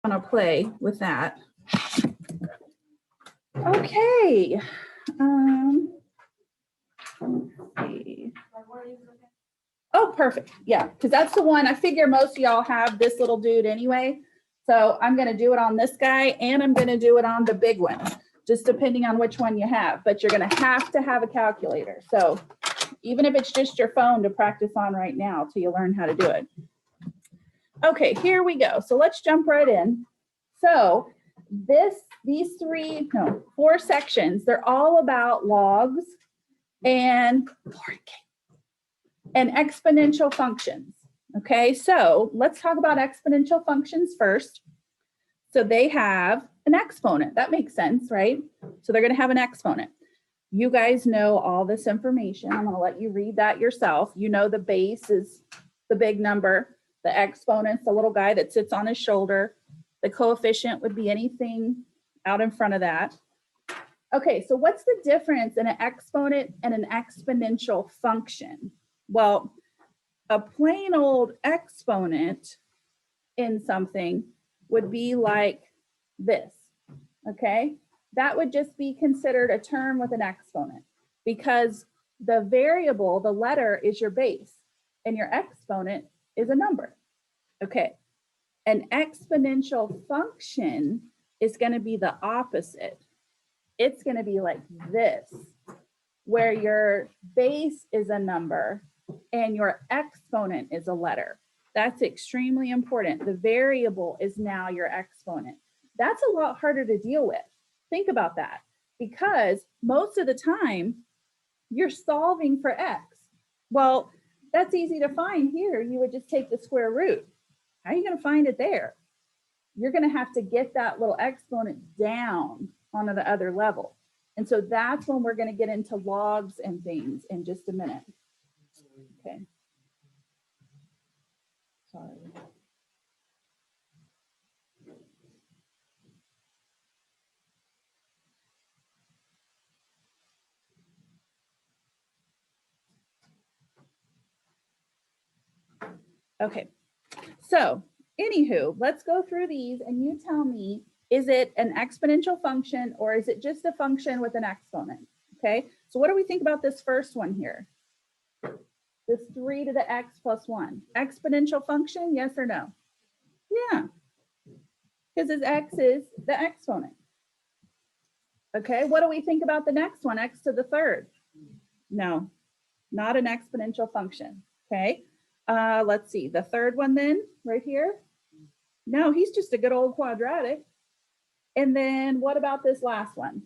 want to play with that. Okay. Let's see. Oh, perfect. Yeah, because that's the one I figure most of y'all have this little dude anyway. So I'm going to do it on this guy and I'm going to do it on the big one, just depending on which one you have. But you're going to have a calculator. So even if it's just your phone to practice on right now till you learn how to do it. Okay, here we go. So let's jump right in. So these four sections, they're all about logs and exponential functions. Okay, so let's talk about exponential functions first. So they have an exponent. That makes sense, right? So they're going to have an exponent. You guys know all this information. I'm going to let you read that yourself. You know the base is the big number. The exponent's the little guy that sits on his shoulder. The coefficient would be anything out in front of that. Okay, so what's the difference in an exponent and an exponential function? Well, a plain old exponent in something would be like this, okay? That would just be considered a term with an exponent because the variable, the letter, is your base and your exponent is a number, okay? An exponential function is going to be the opposite. It's going to be like this, where your base is a number and your exponent is a letter. That's extremely important. The variable is now your exponent. That's a lot harder to deal with. Think about that, because most of the time you're solving for x. Well, that's easy to find here. You would just take the square root. How are you going to find it there? You're going to have to get that little exponent down onto the other level. And so that's when we're going to get into logs and things in just a minute. Okay. Sorry. Okay. So anywho, let's go through these and you tell me, is it an exponential function or is it just a function with an exponent? Okay. So what do we think about this first one here? This 3 to the x plus 1. Exponential function, yes or no? Yeah, because this x is the exponent. Okay, what do we think about the next one, x to the third? No, not an exponential function. Okay, let's see, the third one then, right here? No, he's just a good old quadratic. And then what about this last one?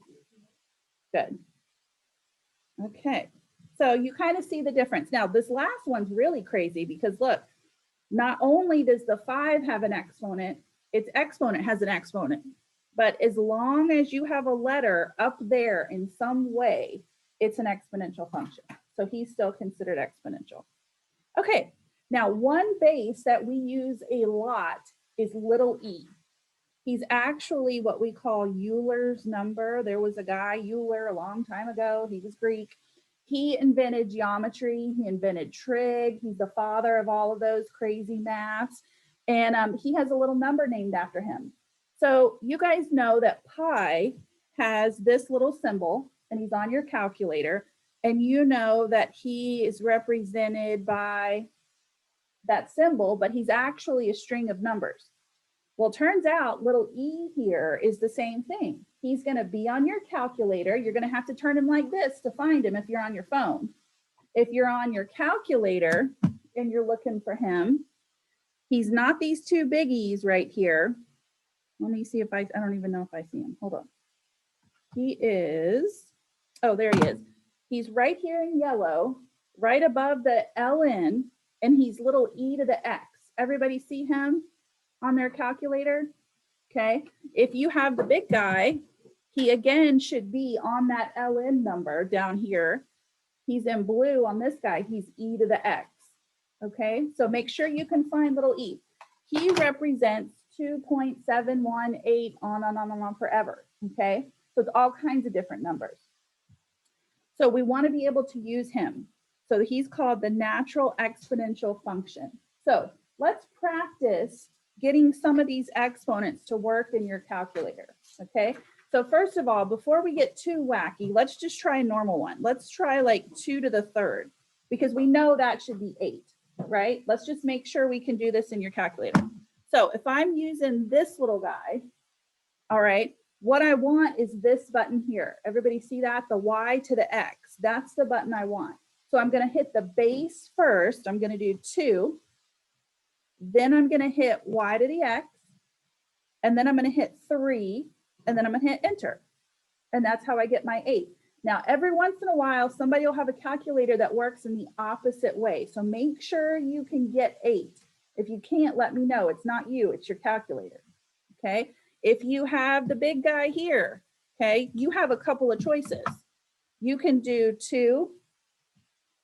Good. Okay. So you kind of see the difference. Now, this last one's really crazy because look, not only does the 5 have an exponent, its exponent has an exponent. But as long as you have a letter up there in some way, it's an exponential function. So he's still considered exponential. Okay, now one base that we use a lot is little e. He's actually what we call Euler's number. There was a guy, Euler, a long time ago. He was Greek. He invented geometry. He invented trig. He's the father of all of those crazy maths. And he has a little number named after him. So you guys know that pi has this little symbol, and he's on your calculator. And you know that he is represented by that symbol, but he's actually a string of numbers. Well, it turns out little e here is the same thing. He's going to be on your calculator. You're going to have to turn him like this to find him if you're on your phone. If you're on your calculator and you're looking for him, he's not these two biggies right here. Let me see if I don't even know if I see him. Hold on. He is, oh, there he is. He's right here in yellow, right above the ln, and he's little e to the x. Everybody see him on their calculator? Okay. If you have the big guy, he again should be on that ln number down here. He's in blue on this guy. He's e to the x. Okay. So make sure you can find little e. He represents 2.718 on forever. Okay. So it's all kinds of different numbers. So we want to be able to use him. So he's called the natural exponential function. So let's practice getting some of these exponents to work in your calculator, okay? So first of all, before we get too wacky, let's just try a normal one. Let's try like 2 to the third, because we know that should be 8, right? Let's just make sure we can do this in your calculator. So if I'm using this little guy, all right, what I want is this button here. Everybody see that? The Y to the X. That's the button I want. So I'm going to hit the base first. I'm going to do 2. Then I'm going to hit Y to the X. And then I'm going to hit 3. And then I'm going to hit enter. And that's how I get my 8. Now, every once in a while, somebody will have a calculator that works in the opposite way. So make sure you can get 8. If you can't, let me know. It's not you, it's your calculator. Okay. If you have the big guy here, okay, you have a couple of choices. You can do 2,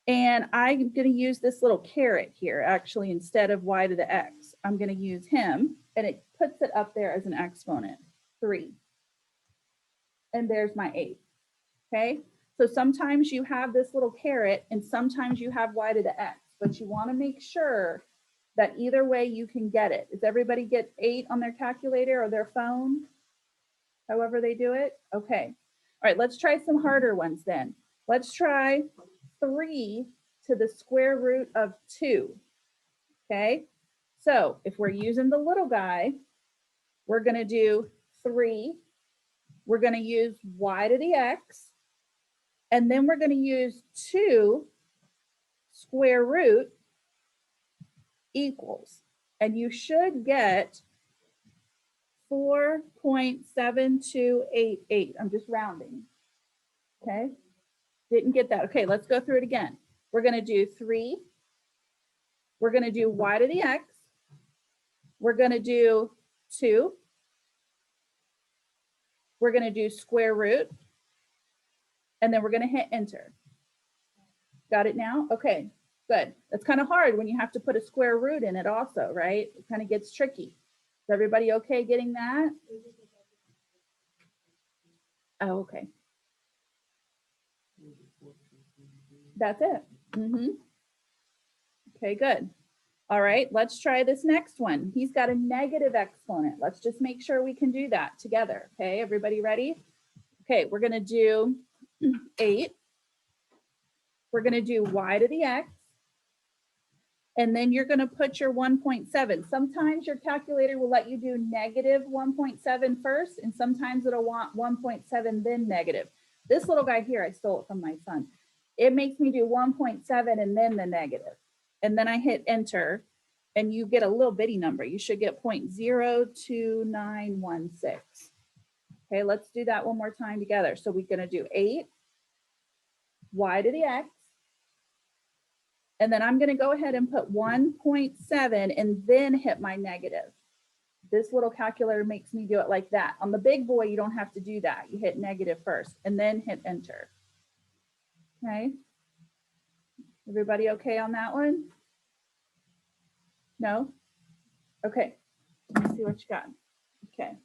and I'm going to use this little caret here, actually, instead of Y to the X. I'm going to use him, and it puts it up there as an exponent, 3. And there's my 8, okay? So sometimes you have this little caret, and sometimes you have Y to the X, but you want to make sure that either way you can get it. Does everybody get 8 on their calculator or their phone? However they do it? Okay. All right, let's try some harder ones then. Let's try 3 to the square root of 2. Okay. So if we're using the little guy, we're going to do 3. We're going to use Y to the X. And then we're going to use 2 square root equals, and you should get 4.7288. I'm just rounding. Okay. Didn't get that. Okay, let's go through it again. We're going to do 3. We're going to do Y to the X. We're going to do 2. We're going to do square root. And then we're going to hit enter. Got it now? Okay, good. That's kind of hard when you have to put a square root in it also, right? It kind of gets tricky. Is everybody okay getting that? Oh, okay. That's it. Okay, good. All right, let's try this next one. He's got a negative exponent. Let's just make sure we can do that together. Okay, everybody ready? Okay, we're going to do 8. We're going to do Y to the X. And then you're going to put your 1.7. Sometimes your calculator will let you do negative 1.7 first, and sometimes it'll want 1.7 then negative. This little guy here, I stole it from my son. It makes me do 1.7 and then the negative. And then I hit enter, and you get a little bitty number. You should get 0.02916. Okay, let's do that one more time together. So we're going to do 8, Y to the X. And then I'm going to go ahead and put 1.7 and then hit my negative. This little calculator makes me do it like that. On the big boy, you don't have to do that. You hit negative first and then hit enter. Okay. Everybody okay on that one? No? Okay. Let's see what you got. Okay.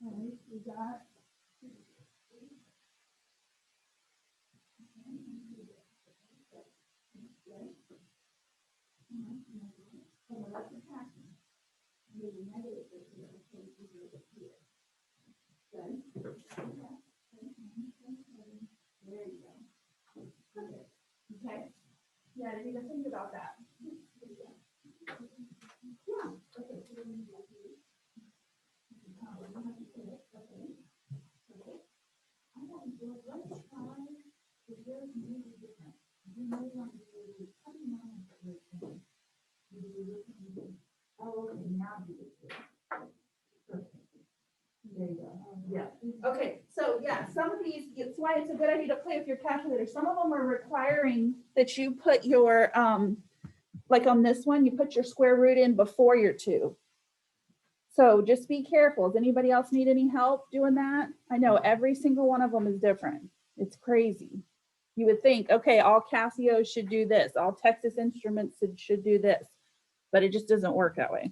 All right, we got there you go. Okay. Yeah, I didn't even think about that. Yeah. Okay. There you go. Yeah. Okay. So yeah, some of these, it's why it's a good idea to play with your calculator. Some of them are requiring that you put your, like on this one, you put your square root in before your 2. So just be careful. Does anybody else need any help doing that? I know every single one of them is different. It's crazy. You would think, okay, all Casios should do this. All Texas Instruments should do this, but it just doesn't work that way.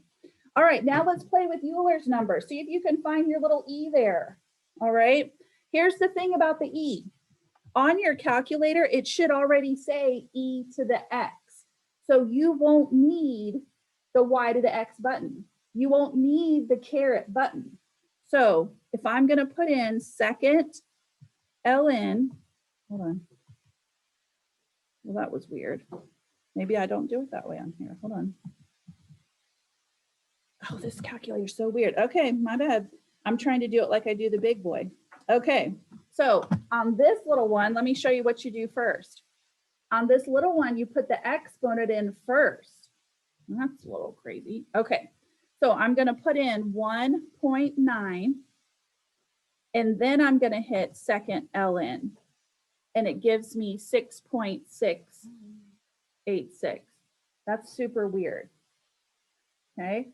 All right, now let's play with Euler's number. See if you can find your little E there. All right, here's the thing about the E. On your calculator, it should already say E to the X. So you won't need the y to the x button. You won't need the caret button. So if I'm going to put in second ln, hold on. Well, that was weird. Maybe I don't do it that way on here. Hold on. Oh, this calculator is so weird. Okay, my bad. I'm trying to do it like I do the big boy. Okay, so on this little one, let me show you what you do first. On this little one, you put the exponent in first. That's a little crazy. Okay, so I'm going to put in 1.9, and then I'm going to hit second ln, and it gives me 6.686. That's super weird. Okay.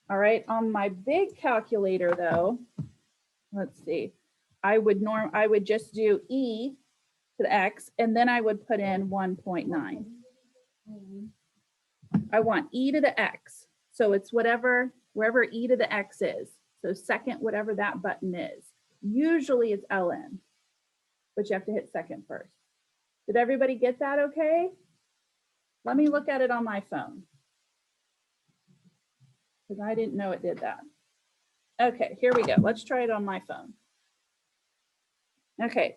All right. On my big calculator, though, let's see. I would just do e to the x, and then I would put in 1.9. I want e to the x. So it's wherever e to the x is. So second, whatever that button is. Usually it's ln, but you have to hit second first. Did everybody get that okay? Let me look at it on my phone, because I didn't know it did that. Okay, here we go. Let's try it on my phone. Okay,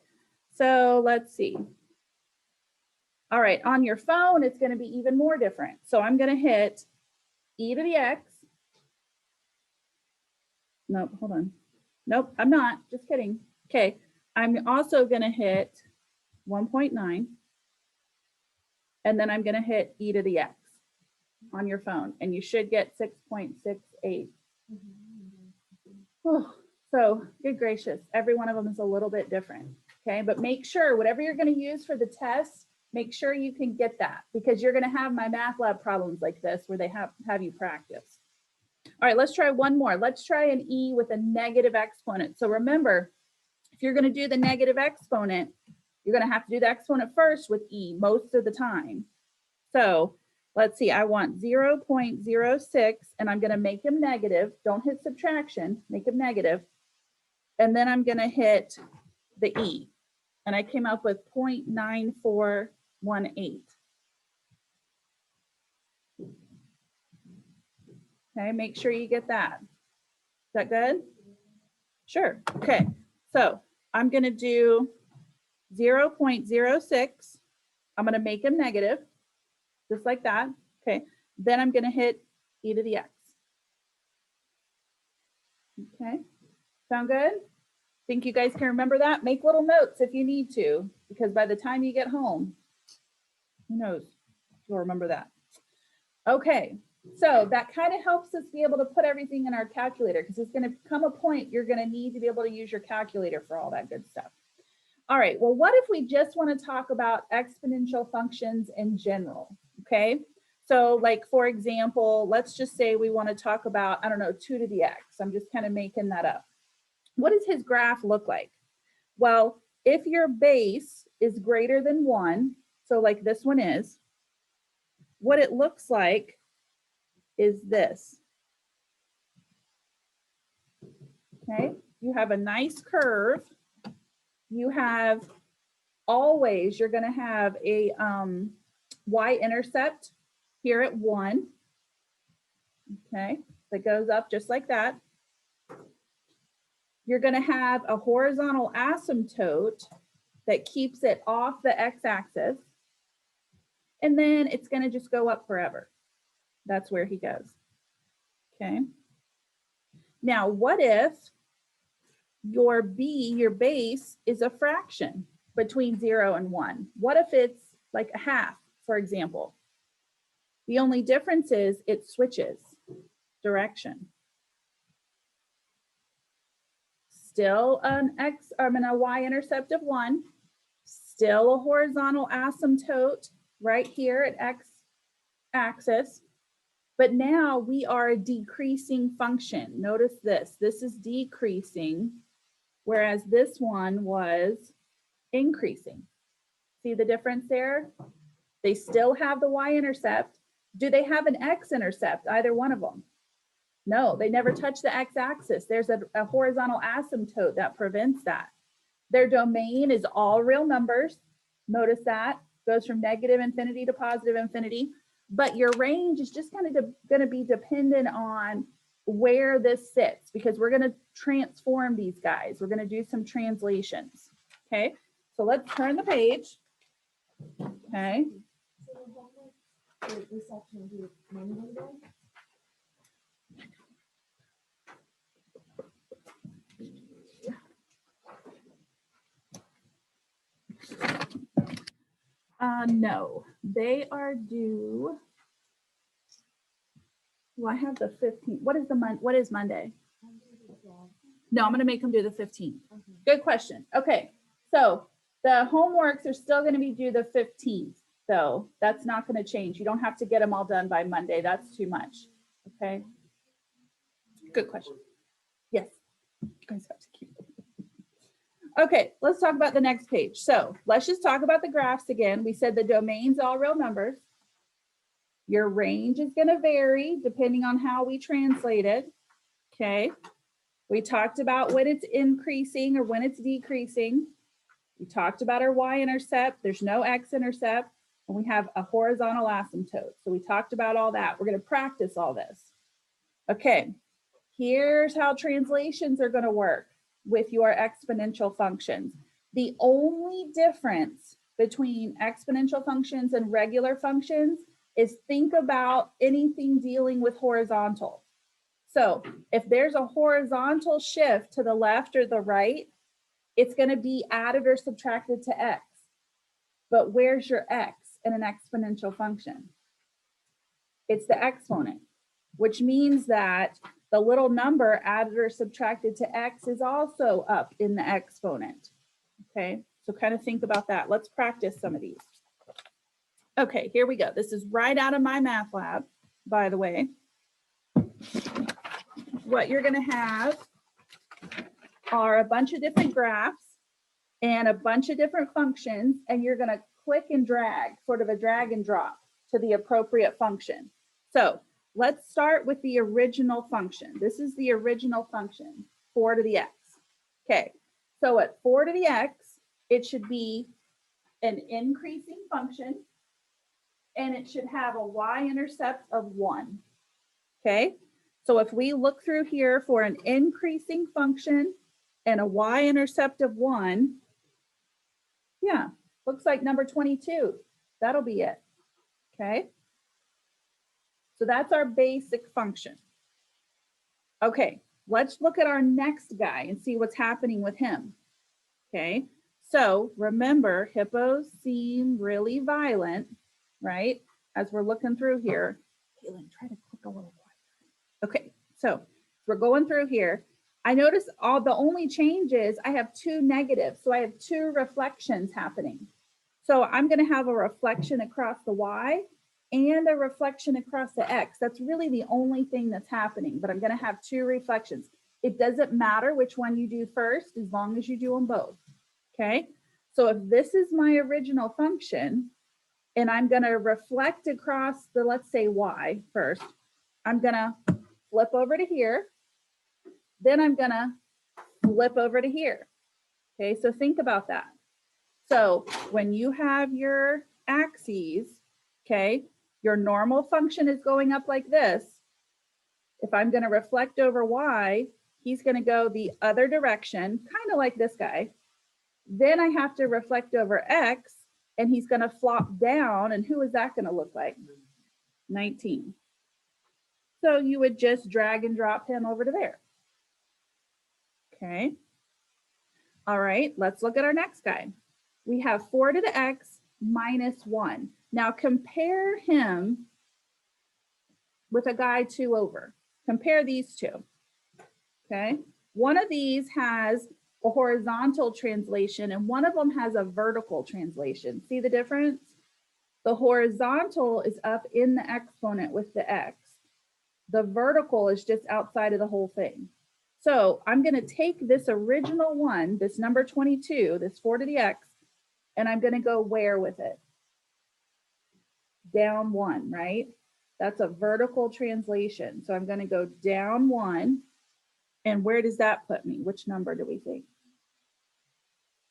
so let's see. All right, on your phone, it's going to be even more different. So I'm going to hit e to the x. Nope, hold on. Nope, I'm not. Just kidding. Okay, I'm also going to hit 1.9. And then I'm going to hit e to the x on your phone, and you should get 6.68. Oh, so good gracious, every one of them is a little bit different. Okay, but make sure whatever you're going to use for the test, make sure you can get that, because you're going to have my math lab problems like this where they have you practice. All right, let's try one more. Let's try an e with a negative exponent. So remember, if you're going to do the negative exponent, you're going to have to do the exponent first with e most of the time. So let's see, I want 0.06, and I'm going to make them negative. Don't hit subtraction, make them negative. And then I'm going to hit the e, and I came up with 0.9418. Okay, make sure you get that. Is that good? Sure. Okay, so I'm going to do 0.06. I'm going to make them negative, just like that. Okay, then I'm going to hit e to the x. Okay, sound good? Think you guys can remember that? Make little notes if you need to, because by the time you get home, who knows, you'll remember that. Okay, so that kind of helps us be able to put everything in our calculator, because it's going to come a point you're going to need to be able to use your calculator for all that good stuff. All right, well, what if we just want to talk about exponential functions in general? Okay, so like, for example, let's just say we want to talk about, I don't know, 2 to the x. I'm just kind of making that up. What does his graph look like? Well, if your base is greater than 1, so like this one is, what it looks like is this. Okay, you have a nice curve. You have always, you're going to have a y-intercept here at 1. Okay, that goes up just like that. You're going to have a horizontal asymptote that keeps it off the x-axis. And then it's going to just go up forever. That's where he goes. Okay. Now, what if your b, your base, is a fraction between 0 and 1? What if it's like a half, for example? The only difference is it switches direction. Still a y-intercept of 1, still a horizontal asymptote right here at x-axis, but now we are a decreasing function. Notice this is decreasing, whereas this one was increasing. See the difference there? They still have the y-intercept. Do they have an x-intercept, either one of them? No, they never touch the x-axis. There's a horizontal asymptote that prevents that. Their domain is all real numbers. Notice that. Goes from negative infinity to positive infinity. but your range is just kind of going to be dependent on where this sits, because we're going to transform these guys. We're going to do some translations. Okay, so let's turn the page. Okay. No, they are due. Well, I have the 15th. What is Monday? No, I'm going to make them do the 15th. Good question. Okay, so the homeworks are still going to be due the 15th, though. That's not going to change. You don't have to get them all done by Monday. That's too much. Okay. Good question. Yes. You guys have to keep it. Okay, let's talk about the next page. So let's just talk about the graphs again. We said the domain's all real numbers. Your range is going to vary depending on how we translate it. Okay. We talked about when it's increasing or when it's decreasing. We talked about our y-intercept. There's no x-intercept. And we have a horizontal asymptote. So we talked about all that. We're going to practice all this. Okay. Here's how translations are going to work with your exponential functions. The only difference between exponential functions and regular functions is think about anything dealing with horizontal. So if there's a horizontal shift to the left or the right, it's going to be added or subtracted to x. But where's your x in an exponential function? It's the exponent, which means that the little number added or subtracted to x is also up in the exponent. Okay, so kind of think about that. Let's practice some of these. Okay, here we go. This is right out of my math lab, by the way. What you're going to have are a bunch of different graphs and a bunch of different functions, and you're going to click and drag, sort of a drag and drop to the appropriate function. So let's start with the original function. This is the original function, 4 to the x. Okay, so at 4 to the x, it should be an increasing function, and it should have a y-intercept of 1. Okay, so if we look through here for an increasing function and a y-intercept of 1, yeah, looks like number 22. That'll be it. Okay, so that's our basic function. Okay, let's look at our next guy and see what's happening with him. Okay, so remember, hippos seem really violent, right? As we're looking through here. Caitlin, try to click a little wider. Okay, so we're going through here. I notice the only change is I have 2 negatives, so I have 2 reflections happening. So I'm going to have a reflection across the y and a reflection across the x. That's really the only thing that's happening, but I'm going to have 2 reflections. It doesn't matter which one you do first, as long as you do them both. Okay, so if this is my original function, and I'm going to reflect across the, let's say, y first, I'm going to flip over to here. Then I'm going to flip over to here. Okay, so think about that. So when you have your axes, okay, your normal function is going up like this. If I'm going to reflect over y, he's going to go the other direction, kind of like this guy. Then I have to reflect over x, and he's going to flop down. And who is that going to look like? 19. So you would just drag and drop him over to there. Okay. All right, let's look at our next guy. We have 4 to the x minus 1. Now compare him with a guy 2 over. Compare these two. Okay. One of these has a horizontal translation and one of them has a vertical translation. See the difference? The horizontal is up in the exponent with the x. The vertical is just outside of the whole thing. So I'm going to take this original one, this number 22, this 4 to the x, and I'm going to go where with it? Down 1, right? That's a vertical translation. So I'm going to go down 1. And where does that put me? Which number do we think?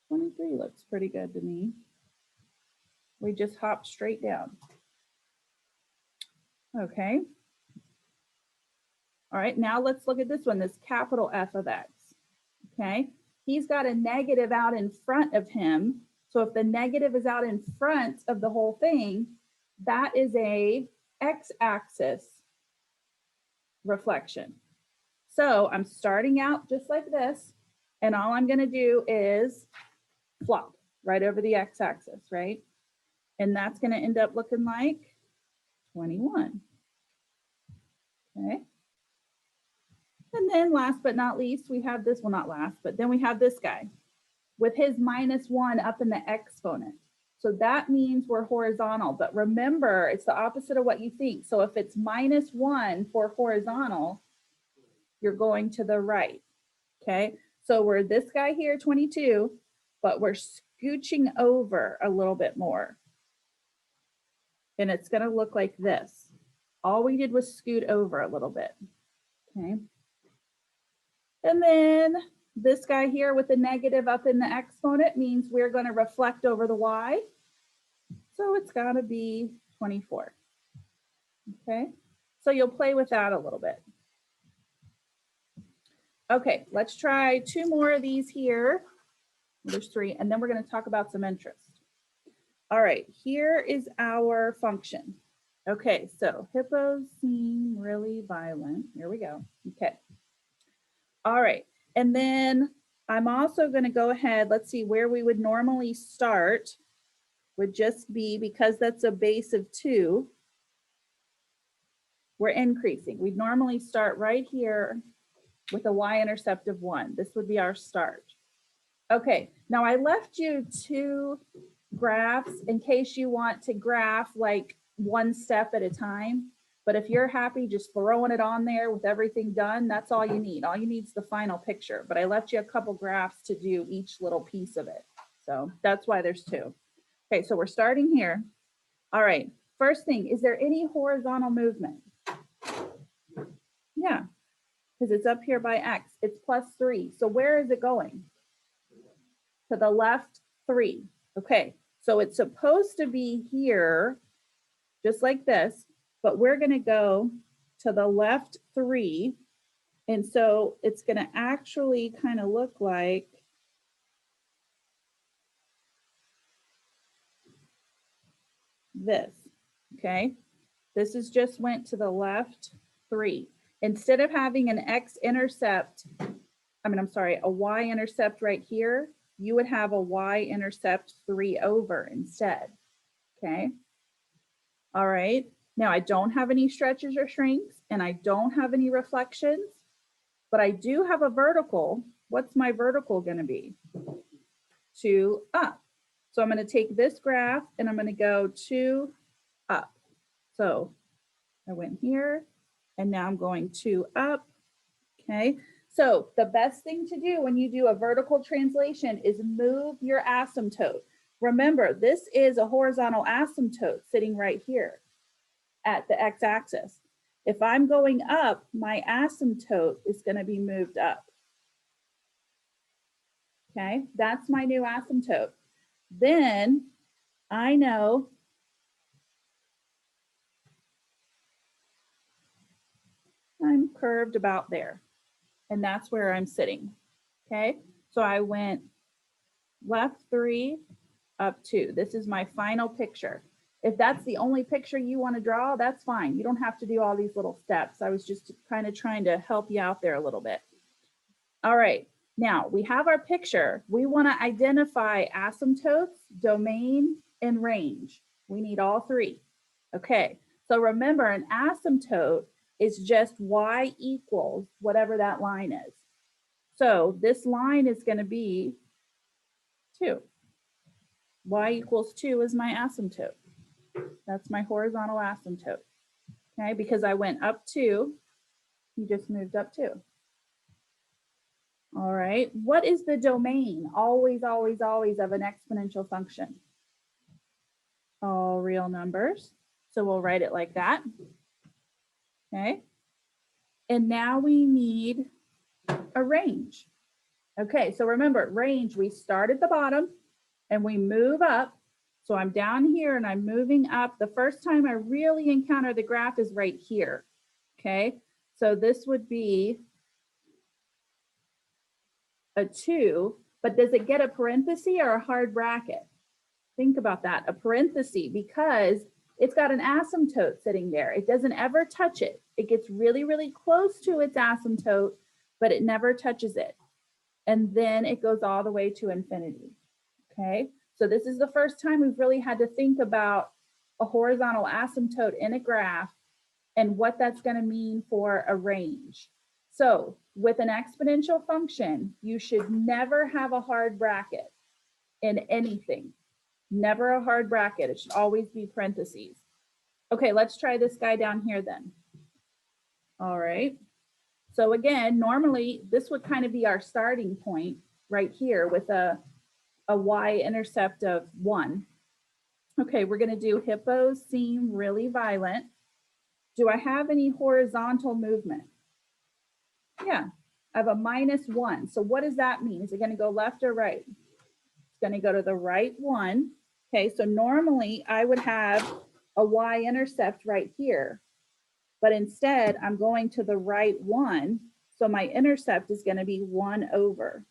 23 looks pretty good to me. We just hopped straight down. Okay. All right, now let's look at this one, this capital F of X. Okay, he's got a negative out in front of him. So if the negative is out in front of the whole thing, that is a x-axis reflection. So I'm starting out just like this, and all I'm going to do is flop right over the x-axis, right? And that's going to end up looking like 21. Okay. And then last but not least, we have this, well, not last, but then we have this guy with his -1 up in the exponent. So that means we're horizontal, but remember, it's the opposite of what you think. So if it's -1 for horizontal, you're going to the right, okay? So we're this guy here, 22, but we're scooching over a little bit more. And it's gonna look like this. All we did was scoot over a little bit, okay? And then this guy here with the negative up in the exponent means we're going to reflect over the y. So it's got to be 24. Okay, so you'll play with that a little bit. Okay, let's try 2 more of these here. There's 3, and then we're going to talk about some interest. All right, here is our function. Okay, so hippos seem really violent. Here we go. Okay. All right, and then I'm also going to go ahead, let's see where we would normally start would just be, because that's a base of 2, we're increasing. We'd normally start right here with a y-intercept of 1. This would be our start. Okay, now I left you 2 graphs in case you want to graph like 1 step at a time. But if you're happy just throwing it on there with everything done, that's all you need. All you need is the final picture. But I left you a couple graphs to do each little piece of it. So that's why there's 2. Okay, so we're starting here. All right, first thing, is there any horizontal movement? Yeah, because it's up here by x. It's +3. So where is it going? To the left 3. Okay, so it's supposed to be here, just like this, but we're going to go to the left 3. And so it's going to actually kind of look like this. Okay, this is just went to the left 3. Instead of having an x-intercept, a y-intercept right here, you would have a y-intercept 3 over instead. Okay. All right. Now I don't have any stretches or shrinks, and I don't have any reflections, but I do have a vertical. What's my vertical going to be? 2 up. So I'm going to take this graph and I'm going to go 2 up. So I went here and now I'm going 2 up. Okay. So the best thing to do when you do a vertical translation is move your asymptote. Remember, this is a horizontal asymptote sitting right here at the x-axis. If I'm going up, my asymptote is going to be moved up. Okay, that's my new asymptote. Then I know I'm curved about there, and that's where I'm sitting. Okay, so I went left 3, up 2. This is my final picture. If that's the only picture you want to draw, that's fine. You don't have to do all these little steps. I was just kind of trying to help you out there a little bit. All right, now we have our picture. We want to identify asymptotes, domain, and range. We need all 3. Okay, so remember, an asymptote is just y equals whatever that line is. So this line is going to be 2. Y equals 2 is my asymptote. That's my horizontal asymptote. Okay, because I went up 2, you just moved up 2. All right, what is the domain? Always, always, always of an exponential function. All real numbers. So we'll write it like that. Okay, and now we need a range. Okay, so remember, range, we start at the bottom and we move up So I'm down here and I'm moving up. The first time I really encounter the graph is right here. Okay, so this would be a 2, but does it get a parenthesis or a hard bracket? Think about that, a parenthesis, because it's got an asymptote sitting there. It doesn't ever touch it. It gets really, really close to its asymptote, but it never touches it. And then it goes all the way to infinity. Okay, so this is the first time we've really had to think about a horizontal asymptote in a graph and what that's going to mean for a range. So with an exponential function, you should never have a hard bracket in anything. Never a hard bracket. It should always be parentheses. Okay, let's try this guy down here then. All right. So again, normally this would kind of be our starting point right here with a y-intercept of 1. Okay, we're going to do hippos seem really violent. Do I have any horizontal movement? Yeah, I have a -1. So what does that mean? Is it going to go left or right? It's going to go to the right one. Okay, so normally I would have a y-intercept right here, but instead I'm going to the right one. So my intercept is going to be 1 over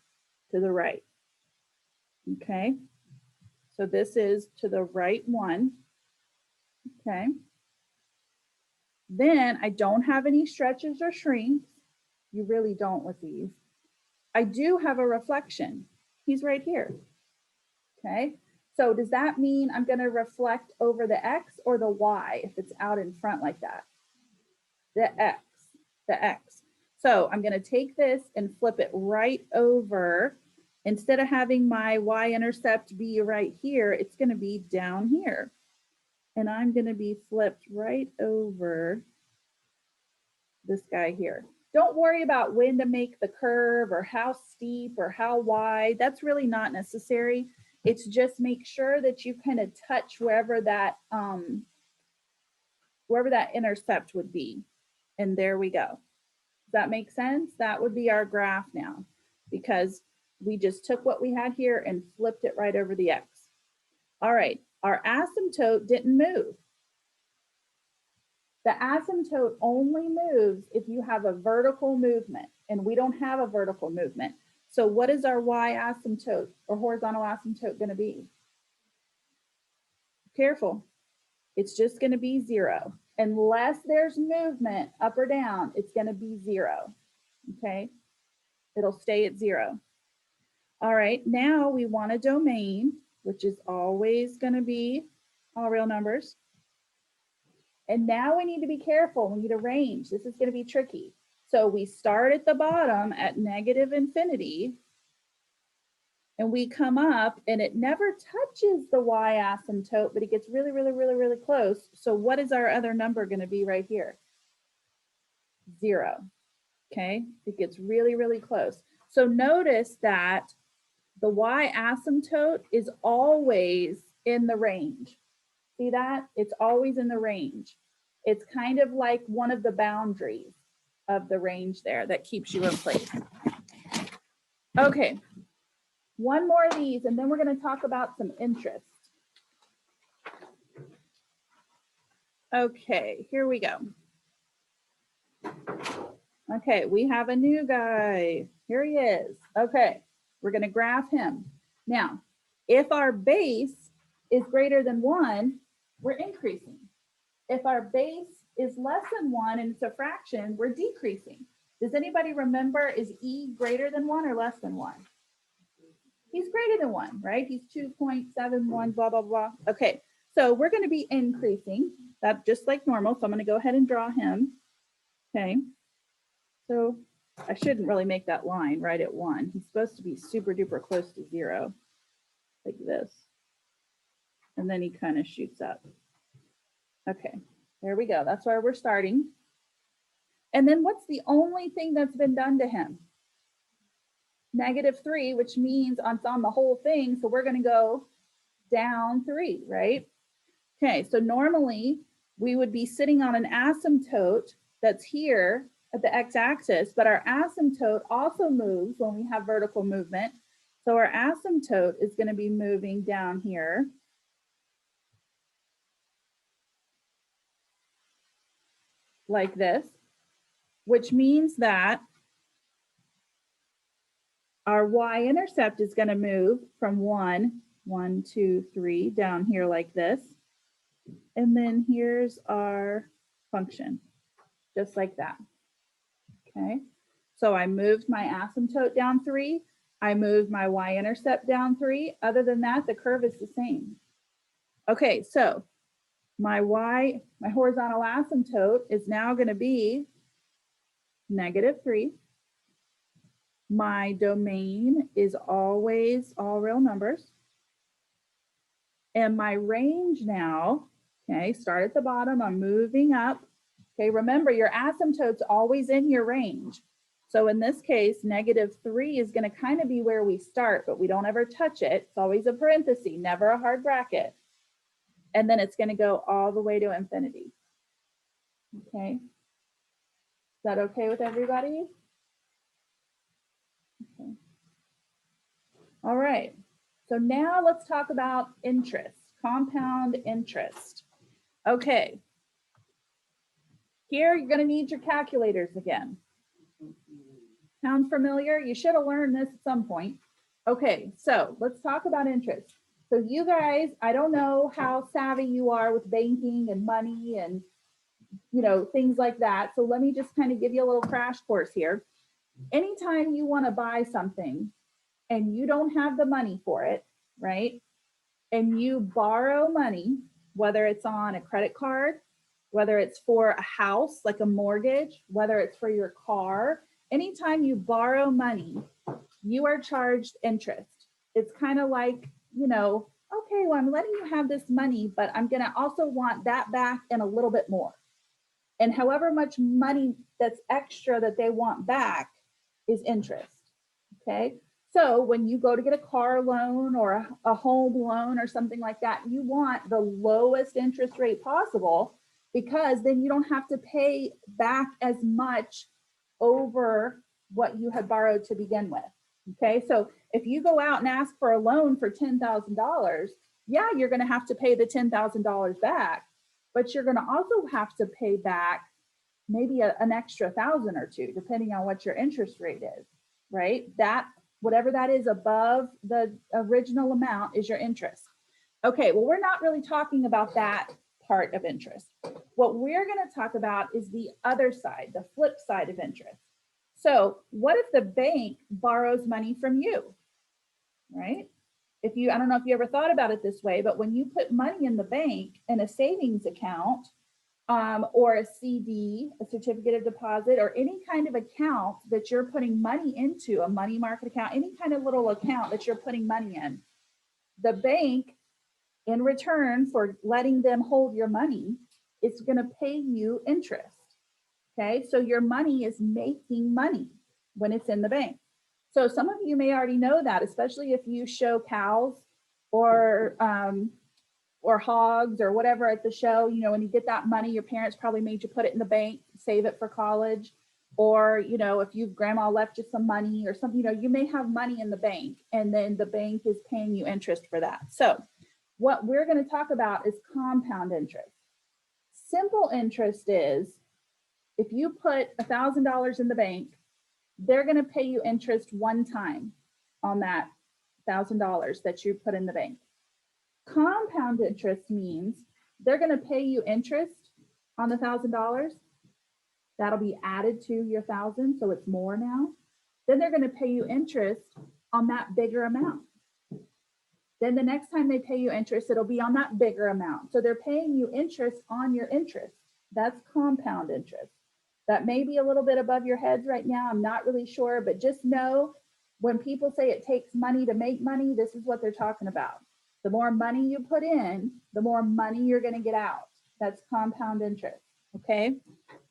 to the right. Okay, so this is to the right one. Okay. Then I don't have any stretches or shrinks. You really don't with these. I do have a reflection. He's right here. Okay. So does that mean I'm going to reflect over the X or the Y if it's out in front like that? The X. So I'm going to take this and flip it right over. Instead of having my y-intercept be right here, it's going to be down here. And I'm going to be flipped right over this guy here. Don't worry about when to make the curve or how steep or how wide. That's really not necessary. It's just make sure that you kind of touch wherever that intercept would be. And there we go. Does that make sense? That would be our graph now, because we just took what we had here and flipped it right over the X. All right, our asymptote didn't move. The asymptote only moves if you have a vertical movement, and we don't have a vertical movement. So what is our y asymptote or horizontal asymptote going to be? Careful. It's just going to be 0. Unless there's movement up or down, it's going to be 0. Okay? It'll stay at 0. All right, now we want a domain, which is always going to be all real numbers. And now we need to be careful. We need a range. This is going to be tricky. So we start at the bottom at negative infinity, and we come up, and it never touches the y asymptote, but it gets really, really, really, really close. So what is our other number going to be right here? 0. Okay, it gets really, really close. So notice that the y asymptote is always in the range. See that? It's always in the range. It's kind of like one of the boundaries of the range there that keeps you in place. Okay, one more of these, and then we're going to talk about some interest. Okay, here we go. Okay, we have a new guy. Here he is. Okay, we're going to graph him. Now, if our base is greater than 1, we're increasing. If our base is less than 1 and it's a fraction, we're decreasing. Does anybody remember, is E greater than 1 or less than 1? He's greater than 1, right? He's 2.71, blah, blah, blah. Okay, so we're going to be increasing. That's just like normal. So I'm going to go ahead and draw him. Okay, so I shouldn't really make that line right at 1. He's supposed to be super duper close to 0, like this. And then he kind of shoots up. Okay, there we go. That's where we're starting. And then what's the only thing that's been done to him? -3, which means it's on the whole thing. So we're going to go down 3, right? Okay, so normally we would be sitting on an asymptote that's here at the x-axis, but our asymptote also moves when we have vertical movement. So our asymptote is going to be moving down here. like this, which means that our y-intercept is going to move from 1, 2, 3 down here like this. And then here's our function, just like that. Okay, so I moved my asymptote down 3. I moved my y-intercept down 3. Other than that, the curve is the same. Okay, so my horizontal asymptote is now going to be -3. My domain is always all real numbers. And my range now, okay, start at the bottom, I'm moving up. Okay, remember your asymptote's always in your range. So in this case, -3 is going to kind of be where we start, but we don't ever touch it. It's always a parenthesis, never a hard bracket. And then it's going to go all the way to infinity. Okay, is that okay with everybody? Okay. All right, so now let's talk about interest, compound interest. Okay, here you're going to need your calculators again. Sound familiar? You should have learned this at some point. Okay, so let's talk about interest. So you guys, I don't know how savvy you are with banking and money and things like that. So let me just kind of give you a little crash course here. Anytime you want to buy something and you don't have the money for it, right? And you borrow money, whether it's on a credit card, whether it's for a house, like a mortgage, whether it's for your car, anytime you borrow money, you are charged interest. It's kind of like, okay, well, I'm letting you have this money, but I'm going to also want that back and a little bit more. And however much money that's extra that they want back is interest. Okay. So when you go to get a car loan or a home loan or something like that, you want the lowest interest rate possible, because then you don't have to pay back as much over what you had borrowed to begin with. Okay, so if you go out and ask for a loan for $10,000, yeah, you're going to have to pay the $10,000 back, but you're going to also have to pay back maybe an extra 1,000 or 2, depending on what your interest rate is, right? That, whatever that is above the original amount, is your interest. Okay, well, we're not really talking about that part of interest. What we're going to talk about is the other side, the flip side of interest. So what if the bank borrows money from you, right? I don't know if you ever thought about it this way, but when you put money in the bank in a savings account, or a CD, a certificate of deposit, or any kind of account that you're putting money into, a money market account, any kind of little account that you're putting money in, the bank, in return for letting them hold your money, is going to pay you interest. Okay, so your money is making money when it's in the bank. So some of you may already know that, especially if you show cows or hogs or whatever at the show. When you get that money, your parents probably made you put it in the bank, save it for college, or if grandma left you some money or something, you may have money in the bank, and then the bank is paying you interest for that. So what we're going to talk about is compound interest. Simple interest is, if you put $1,000 in the bank, they're going to pay you interest one time on that $1,000 that you put in the bank. Compound interest means they're going to pay you interest on the $1,000. That'll be added to your 1,000, so it's more now. Then they're going to pay you interest on that bigger amount. Then the next time they pay you interest, it'll be on that bigger amount. So they're paying you interest on your interest. That's compound interest. That may be a little bit above your heads right now. I'm not really sure, but just know when people say it takes money to make money, this is what they're talking about. The more money you put in, the more money you're going to get out. That's compound interest. Okay,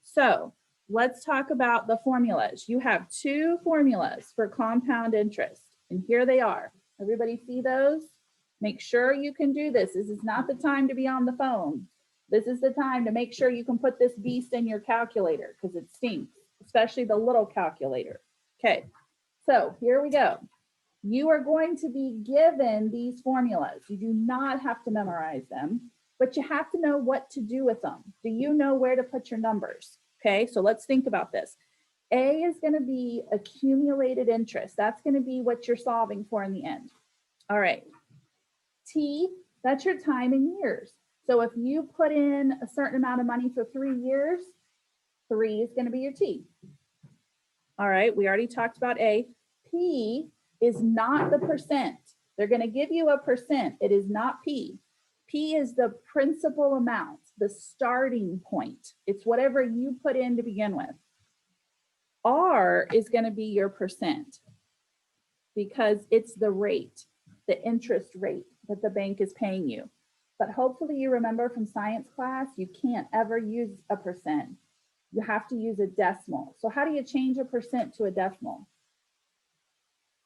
so let's talk about the formulas. You have 2 formulas for compound interest, and here they are. Everybody see those? Make sure you can do this. This is not the time to be on the phone. This is the time to make sure you can put this beast in your calculator, because it stinks, especially the little calculator. Okay, so here we go. You are going to be given these formulas. You do not have to memorize them, but you have to know what to do with them. Do you know where to put your numbers? Okay, so let's think about this. A is going to be accumulated interest. That's going to be what you're solving for in the end. All right. T, that's your time in years. So if you put in a certain amount of money for 3 years, 3 is going to be your T. All right, we already talked about A. P is not the percent. They're going to give you a percent. It is not P. P is the principal amount, the starting point. It's whatever you put in to begin with. R is going to be your percent because it's the rate, the interest rate that the bank is paying you. But hopefully you remember from science class, you can't ever use a percent. You have to use a decimal. So how do you change a percent to a decimal?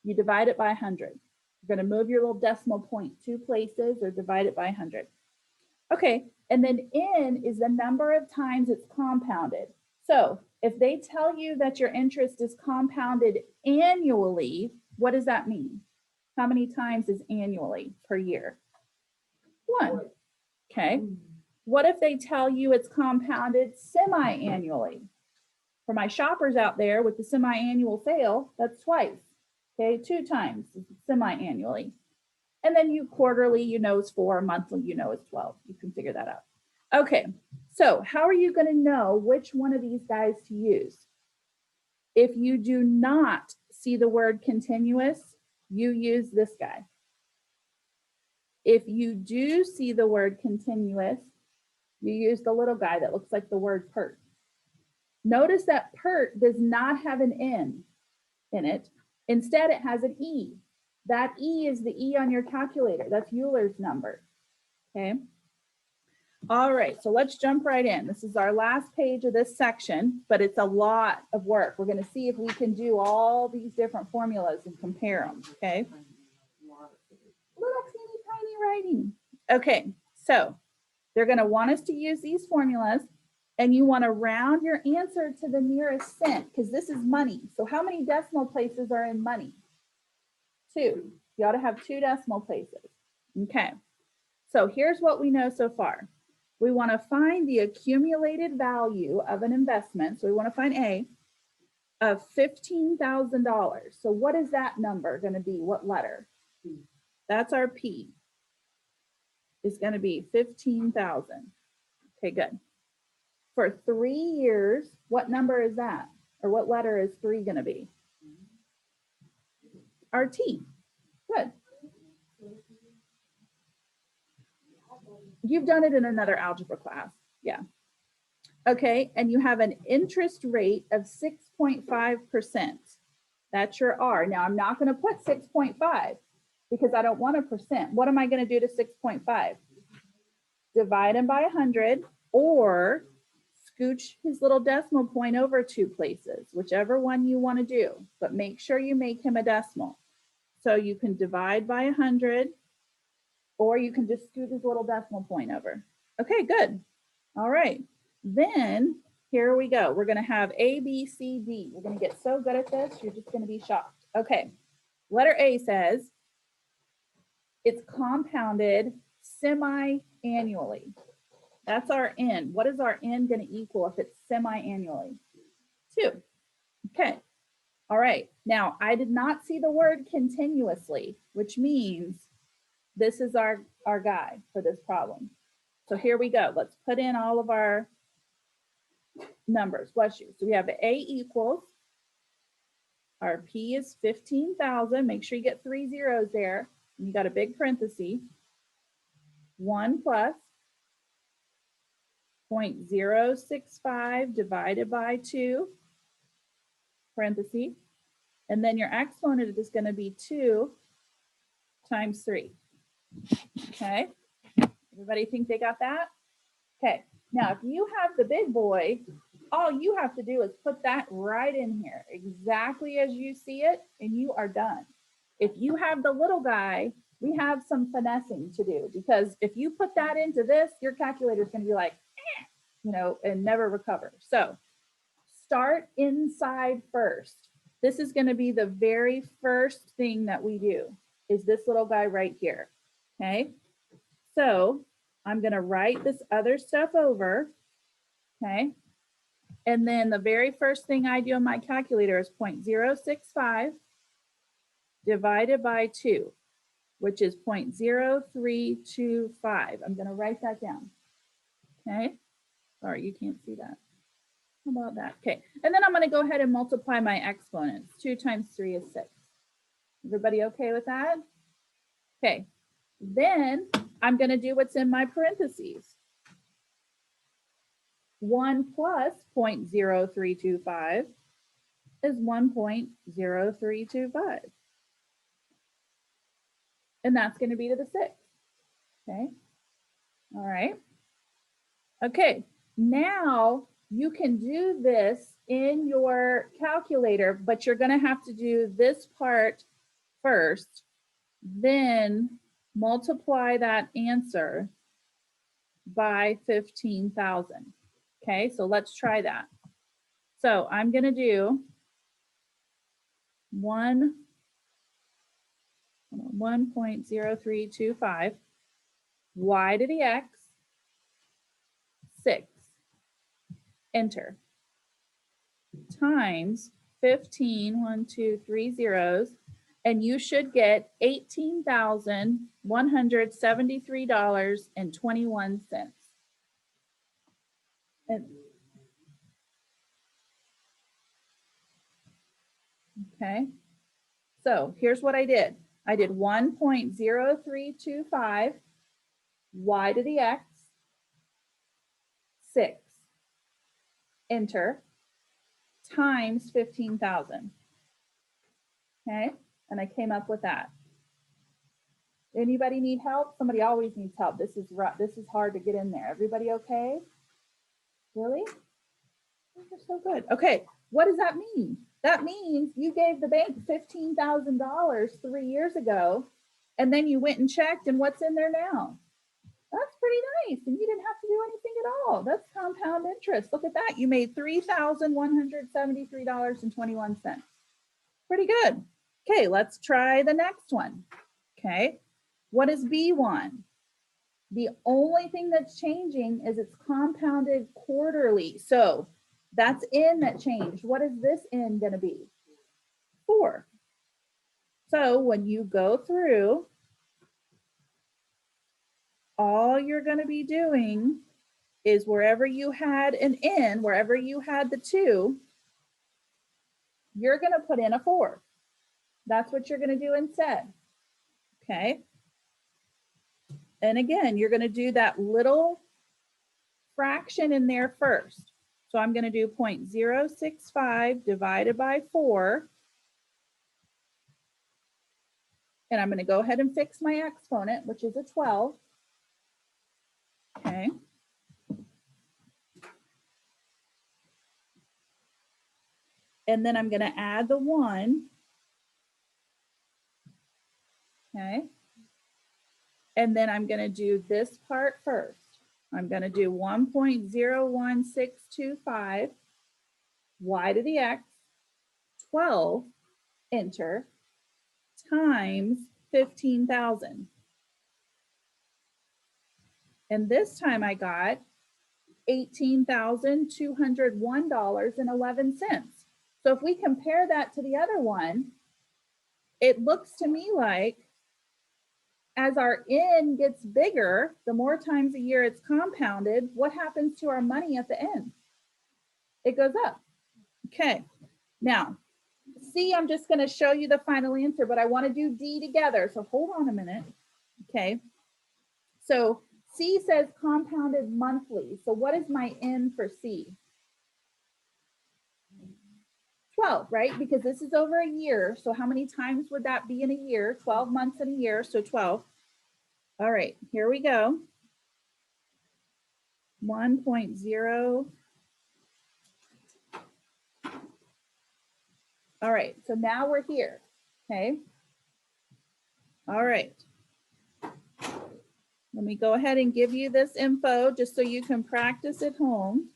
You divide it by 100. You're going to move your little decimal point 2 places or divide it by 100. Okay, and then N is the number of times it's compounded. So if they tell you that your interest is compounded annually, what does that mean? How many times is annually per year? 1. Okay. What if they tell you it's compounded semi-annually? For my shoppers out there with the semi-annual sale, that's twice. Okay, 2 times semi-annually. And then you quarterly, you know is 4, monthly, you know is 12. You can figure that out. Okay, so how are you going to know which one of these guys to use? If you do not see the word continuous, you use this guy. If you do see the word continuous, you use the little guy that looks like the word PERT. Notice that PERT does not have an N in it. Instead, it has an E. That E is the E on your calculator. That's Euler's number. Okay. All right, so let's jump right in. This is our last page of this section, but it's a lot of work. We're going to see if we can do all these different formulas and compare them. Okay. Little teeny tiny writing. Okay, so they're going to want us to use these formulas, and you want to round your answer to the nearest cent because this is money. So how many decimal places are in money? 2. You ought to have 2 decimal places. Okay, so here's what we know so far. We want to find the accumulated value of an investment. So we want to find A of $15,000. So what is that number going to be? What letter? That's our P. Is going to be 15,000. Okay, good. For 3 years, what number is that? Or what letter is 3 going to be? Our T. Good. You've done it in another algebra class. Yeah. Okay, and you have an interest rate of 6.5%. That's your R. Now, I'm not going to put 6.5 because I don't want a percent. What am I going to do to 6.5? Divide him by 100 or scooch his little decimal point over 2 places, whichever one you want to do, but make sure you make him a decimal. So you can divide by 100 or you can just scoot his little decimal point over. Okay, good. All right. Then here we go. We're going to have A, B, C, D. We're going to get so good at this, you're just going to be shocked. Okay. Letter A says it's compounded semi-annually. That's our N. What is our N going to equal if it's semi-annually? 2. Okay. All right. Now, I did not see the word continuously, which means this is our guy for this problem. So here we go. Let's put in all of our numbers. Bless you. So we have A equals, our P is 15,000. Make sure you get 3 zeros there. And you got a big parenthesis. 1 plus 0.065 divided by 2, parenthesis. And then your exponent is going to be 2 times 3. Okay. Everybody think they got that? Okay. Now, if you have the big boy, all you have to do is put that right in here, exactly as you see it, and you are done. If you have the little guy, we have some finessing to do, because if you put that into this, your calculator is going to be like, you know, and never recover. So start inside first. This is going to be the very first thing that we do, is this little guy right here. Okay. So I'm going to write this other stuff over. Okay. And then the very first thing I do on my calculator is 0.065 divided by 2, which is 0.0325. I'm going to write that down. Okay. Sorry, you can't see that. How about that? Okay. And then I'm going to go ahead and multiply my exponents. 2 times 3 is 6. Everybody okay with that? Okay. Then I'm going to do what's in my parentheses. 1 plus 0.0325 is 1.0325. And that's going to be to the 6. Okay. All right. Okay. Now you can do this in your calculator, but you're going to have to do this part first, then multiply that answer by 15,000. Okay, so let's try that. So I'm going to do 1.0325 y to the x, 6, enter, times 15, 1, 2, 3 zeros, and you should get $18,173.21. Okay, so here's what I did. I did 1.0325 y to the x, 6, enter, times 15,000. Okay, and I came up with that. Anybody need help? Somebody always needs help. This is hard to get in there. Everybody okay? Really? You're so good. Okay, what does that mean? That means you gave the bank $15,000 3 years ago, and then you went and checked, and what's in there now? That's pretty nice, and you didn't have to do anything at all. That's compound interest. Look at that. You made $3,173.21. Pretty good. Okay, let's try the next one. Okay, what is B1? The only thing that's changing is it's compounded quarterly. So that's n that changed. What is this n going to be? 4. So when you go through, all you're going to be doing is wherever you had an n, wherever you had the 2, you're going to put in a 4. That's what you're going to do instead. Okay. And again, you're going to do that little fraction in there first. So I'm going to do 0.065 divided by 4. And I'm going to go ahead and fix my exponent, which is a 12. Okay. And then I'm going to add the 1. Okay. And then I'm going to do this part first. I'm going to do 1.01625 y to the x, 12, enter, times 15,000. And this time I got $18,201.11. So if we compare that to the other one, it looks to me like as our n gets bigger, the more times a year it's compounded, what happens to our money at the end? It goes up. Okay, now C, I'm just going to show you the final answer, but I want to do D together. So hold on a minute. Okay, so C says compounded monthly. So what is my n for C? 12, right? Because this is over a year. So how many times would that be in a year? 12 months in a year, so 12. All right, here we go. 1.0. All right, so now we're here, okay? All right. Let me go ahead and give you this info just so you can practice at home.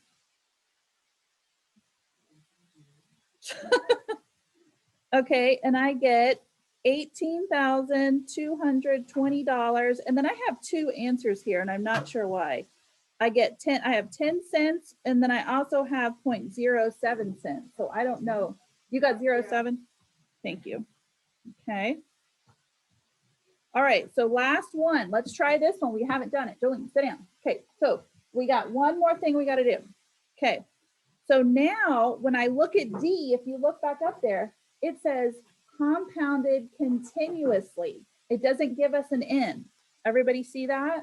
Okay, and I get $18,220, and then I have 2 answers here, and I'm not sure why. I get 10, I have 10 cents, and then I also have 0.07 cents. So I don't know. You got 0.07? Thank you. Okay. All right, so last one. Let's try this one. We haven't done it. Jolene, sit down. Okay, so we got one more thing we got to do. Okay, so now when I look at D, if you look back up there, it says compounded continuously. It doesn't give us an N. Everybody see that?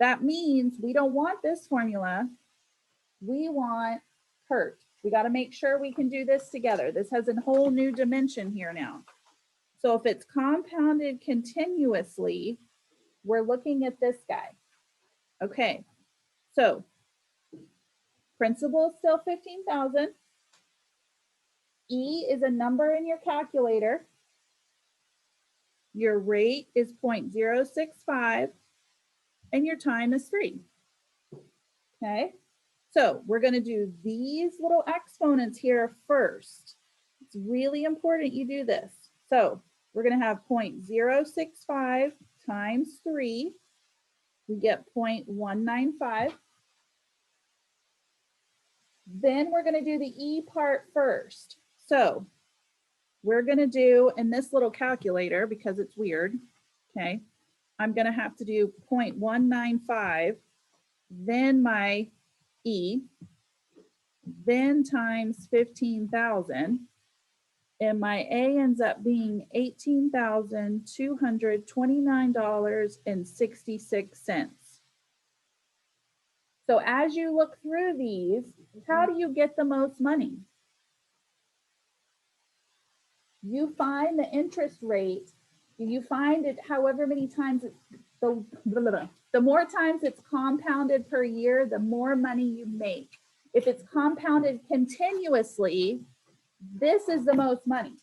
That means we don't want this formula. We want PERT. We got to make sure we can do this together. This has a whole new dimension here now. So if it's compounded continuously, we're looking at this guy. Okay, so principal is still 15,000. E is a number in your calculator. Your rate is 0.065 and your time is 3. Okay, so we're going to do these little exponents here first. It's really important you do this. So we're going to have 0.065 times 3. We get 0.195. Then we're going to do the E part first. So we're going to do in this little calculator, because it's weird, okay, I'm going to have to do 0.195, then my E, then times 15,000, and my A ends up being $18,229.66. So as you look through these, how do you get the most money? You find the interest rate, you find it however many times, the more times it's compounded per year, the more money you make. If it's compounded continuously, this is the most money.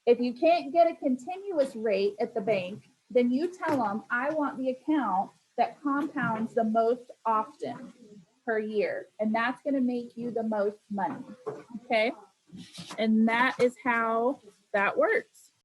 If you can't get a continuous rate at the bank, then you tell them, I want the account that compounds the most often per year. And that's going to make you the most money. Okay. And that is how that works.